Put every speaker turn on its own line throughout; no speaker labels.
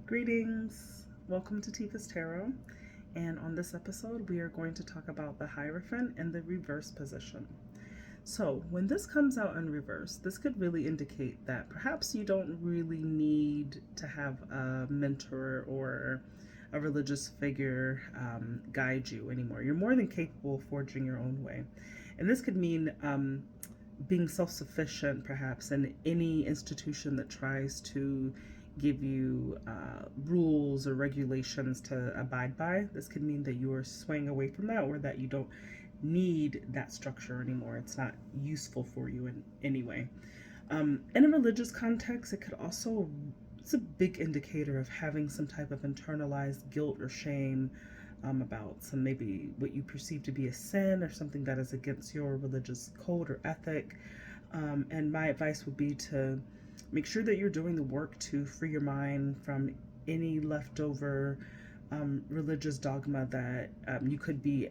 Greetings! Welcome to Tifa's Tarot, and on this episode we are going to talk about the Hierophant and the reverse position. So when this comes out in reverse, this could really indicate that perhaps you don't really need to have a mentor or a religious figure guide you anymore. You're more than capable of forging your own way. And this could mean being self-sufficient perhaps in any institution that tries to give you rules or regulations to abide by. This could mean that you are swaying away from that, or that you don't need that structure anymore. It's not useful for you in any way. In a religious context, it's a big indicator of having some type of internalized guilt or shame about some, maybe what you perceive to be a sin or something that is against your religious code or ethic. And my advice would be to make sure that you're doing the work to free your mind from any leftover religious dogma that you could be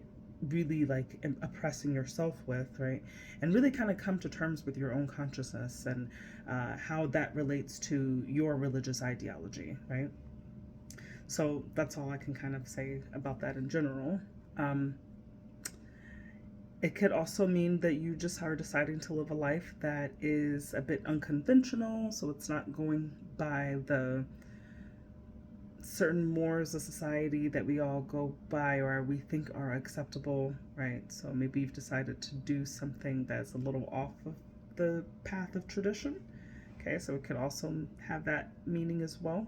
really like oppressing yourself with, right? And really kind of come to terms with your own consciousness and how that relates to your religious ideology, right? So that's all I can kind of say about that in general. It could also mean that you just are deciding to live a life that is a bit unconventional, so it's not going by the certain mores of society that we all go by or we think are acceptable, right? So maybe you've decided to do something that's a little off of the path of tradition. Okay, so it could also have that meaning as well.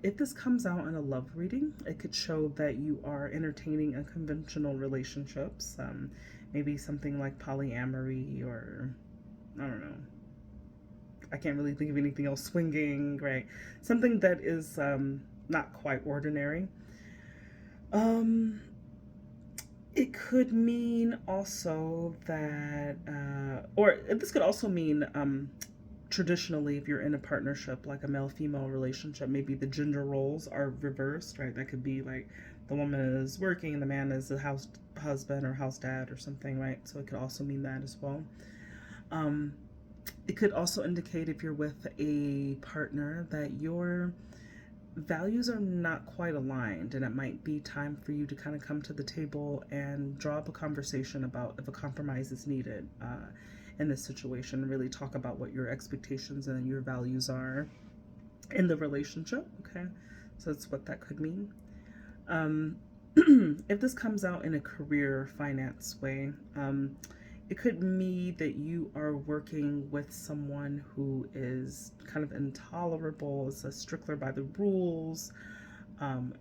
If this comes out in a love reading, it could show that you are entertaining unconventional relationships, maybe something like polyamory, or I don't know. I can't really think of anything else. Swinging, right? Something that is not quite ordinary. It could mean also that, or this could also mean traditionally, if you're in a partnership, like a male-female relationship, maybe the gender roles are reversed, right? That could be like the woman is working, the man is the house husband or house dad or something, right? So it could also mean that as well. It could also indicate, if you're with a partner, that your values are not quite aligned, and it might be time for you to kind of come to the table and draw up a conversation about if a compromise is needed in this situation. Really talk about what your expectations and your values are in the relationship. Okay, so that's what that could mean. If this comes out in a career finance way, it could mean that you are working with someone who is kind of intolerable, is a stickler by the rules, but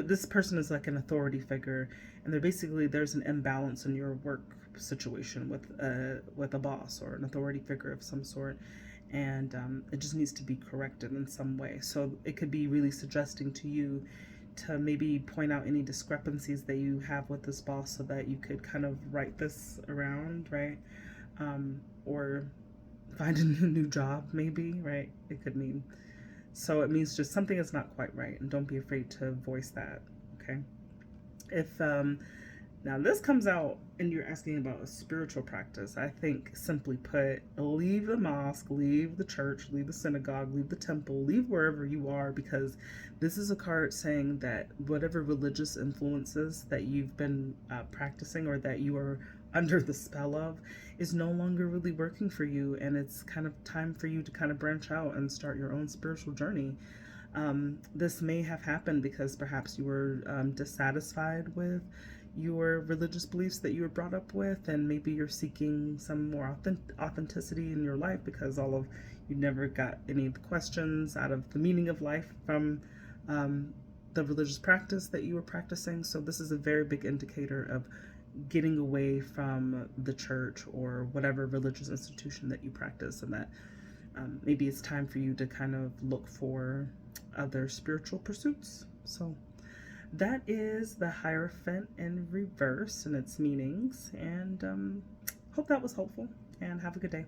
this person is like an authority figure, and there's an imbalance in your work situation with a boss or an authority figure of some sort, and it just needs to be corrected in some way. So it could be really suggesting to you to maybe point out any discrepancies that you have with this boss, so that you could kind of right this around, right? Or find a new job, maybe, right? It could mean. So it means just something is not quite right, and don't be afraid to voice that, okay? If now this comes out and you're asking about a spiritual practice, I think, simply put, leave the mosque, leave the church, leave the synagogue, leave the temple, leave wherever you are, because this is a card saying that whatever religious influences that you've been practicing, or that you are under the spell of, is no longer really working for you, and it's kind of time for you to kind of branch out and start your own spiritual journey. This may have happened because perhaps you were dissatisfied with your religious beliefs that you were brought up with, and maybe you're seeking some more authenticity in your life, because you never got any of the questions out of the meaning of life from the religious practice that you were practicing. So this is a very big indicator of getting away from the church or whatever religious institution that you practice, and that maybe it's time for you to kind of look for other spiritual pursuits. So that is the Hierophant in reverse and its meanings, and hope that was helpful, and have a good day.